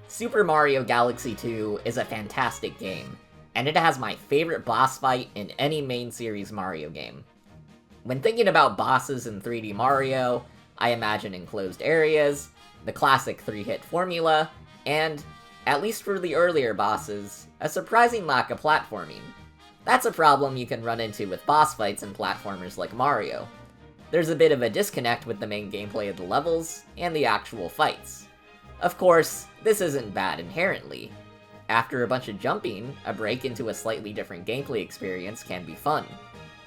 Super Mario Galaxy 2 is a fantastic game, and it has my favorite boss fight in any main series Mario game. When thinking about bosses in 3D Mario, I imagine enclosed areas, the classic 3-hit formula, and, at least for the earlier bosses, a surprising lack of platforming. That's a problem you can run into with boss fights in platformers like Mario. There's a bit of a disconnect with the main gameplay of the levels, and the actual fights. Of course, this isn't bad inherently. After a bunch of jumping, a break into a slightly different gameplay experience can be fun.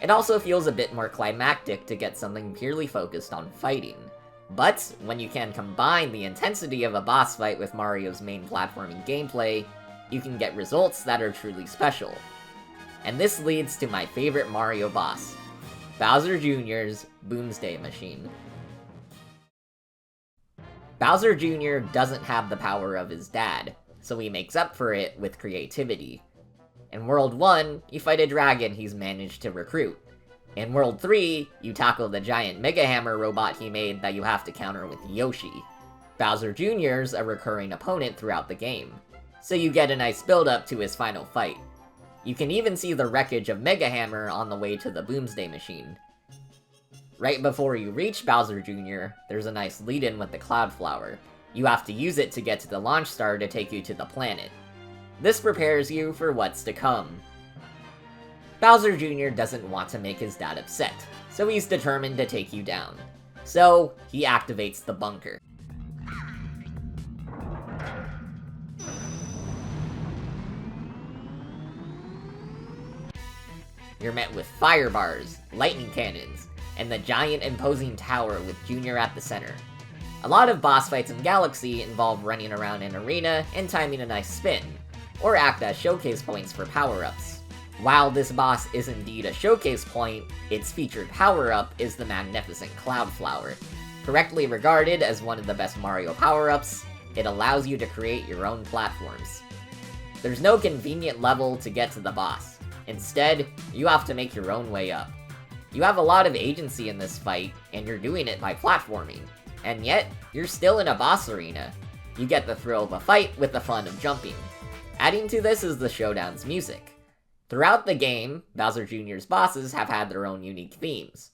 It also feels a bit more climactic to get something purely focused on fighting. But, when you can combine the intensity of a boss fight with Mario's main platforming gameplay, you can get results that are truly special. And this leads to my favorite Mario boss, Bowser Jr.'s Boomsday Machine. Bowser Jr. doesn't have the power of his dad, so he makes up for it with creativity. In World 1, you fight a dragon he's managed to recruit. In World 3, you tackle the giant Mega Hammer robot he made that you have to counter with Yoshi. Bowser Jr.'s a recurring opponent throughout the game, so you get a nice build-up to his final fight. You can even see the wreckage of Mega Hammer on the way to the Boomsday Machine. Right before you reach Bowser Jr., there's a nice lead-in with the Cloud Flower. You have to use it to get to the launch star to take you to the planet. This prepares you for what's to come. Bowser Jr. doesn't want to make his dad upset, so he's determined to take you down. So, he activates the bunker. You're met with fire bars, lightning cannons, and the giant imposing tower with Junior at the center. A lot of boss fights in Galaxy involve running around an arena and timing a nice spin, or act as showcase points for power-ups. While this boss is indeed a showcase point, its featured power-up is the magnificent Cloud Flower. Correctly regarded as one of the best Mario power-ups, it allows you to create your own platforms. There's no convenient level to get to the boss. Instead, you have to make your own way up. You have a lot of agency in this fight, and you're doing it by platforming. And yet, you're still in a boss arena. You get the thrill of a fight with the fun of jumping. Adding to this is the showdown's music. Throughout the game, Bowser Jr.'s bosses have had their own unique themes.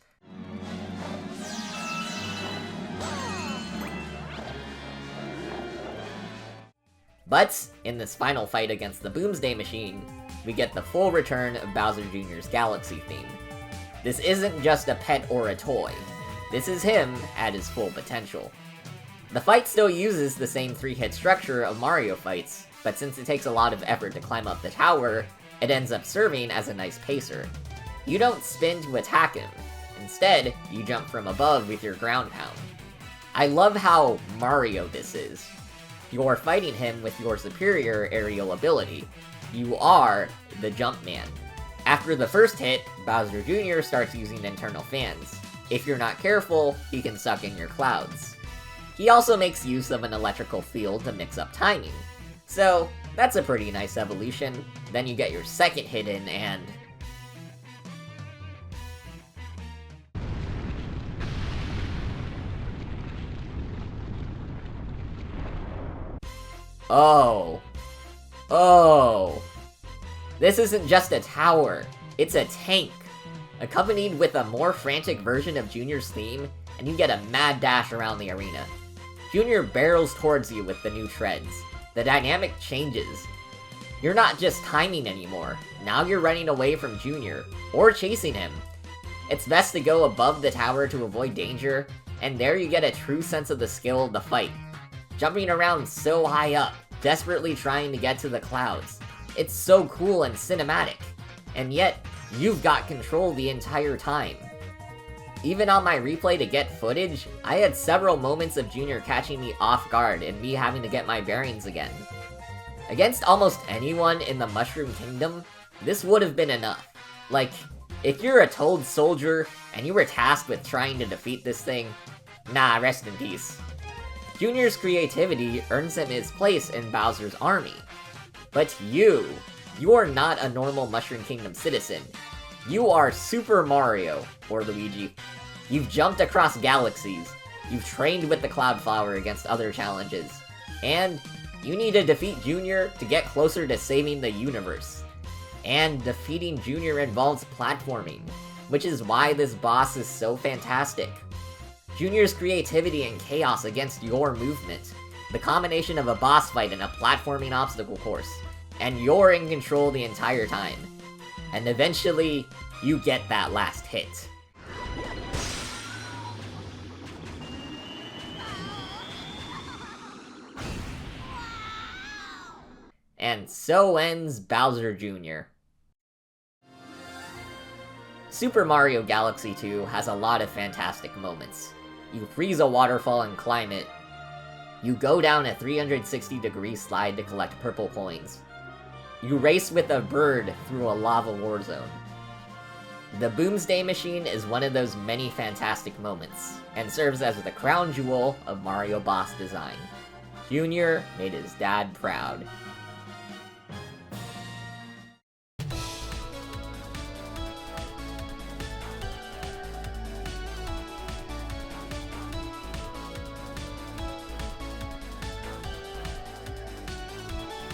But, in this final fight against the Boomsday Machine, we get the full return of Bowser Jr.'s Galaxy theme. This isn't just a pet or a toy. This is him at his full potential. The fight still uses the same 3-hit structure of Mario fights, but since it takes a lot of effort to climb up the tower, it ends up serving as a nice pacer. You don't spin to attack him. Instead, you jump from above with your ground pound. I love how Mario this is. You're fighting him with your superior aerial ability. You are the Jumpman. After the first hit, Bowser Jr. starts using internal fans. If you're not careful, he can suck in your clouds. He also makes use of an electrical field to mix up timing. So, that's a pretty nice evolution. Then you get your second hit in and... Oh. This isn't just a tower, it's a tank. Accompanied with a more frantic version of Junior's theme, and you get a mad dash around the arena. Junior barrels towards you with the new treads. The dynamic changes. You're not just timing anymore, now you're running away from Junior, or chasing him. It's best to go above the tower to avoid danger, and there you get a true sense of the skill of the fight. Jumping around so high up, desperately trying to get to the clouds. It's so cool and cinematic, and yet, you've got control the entire time. Even on my replay to get footage, I had several moments of Junior catching me off guard and me having to get my bearings again. Against almost anyone in the Mushroom Kingdom, this would have been enough. Like, if you're a Toad soldier and you were tasked with trying to defeat this thing, nah, rest in peace. Junior's creativity earns him his place in Bowser's army. But you're not a normal Mushroom Kingdom citizen. You are Super Mario, or Luigi. You've jumped across galaxies, you've trained with the Cloud Flower against other challenges, and You need to defeat Junior to get closer to saving the universe. And defeating Junior involves platforming, which is why this boss is so fantastic. Junior's creativity and chaos against your movement, the combination of a boss fight and a platforming obstacle course, and you're in control the entire time. And eventually, you get that last hit. And so ends Bowser Jr. Super Mario Galaxy 2 has a lot of fantastic moments. You freeze a waterfall and climb it. You go down a 360-degree slide to collect purple coins. You race with a bird through a lava war zone. The Boomsday Machine is one of those many fantastic moments, and serves as the crown jewel of Mario boss design. Junior made his dad proud.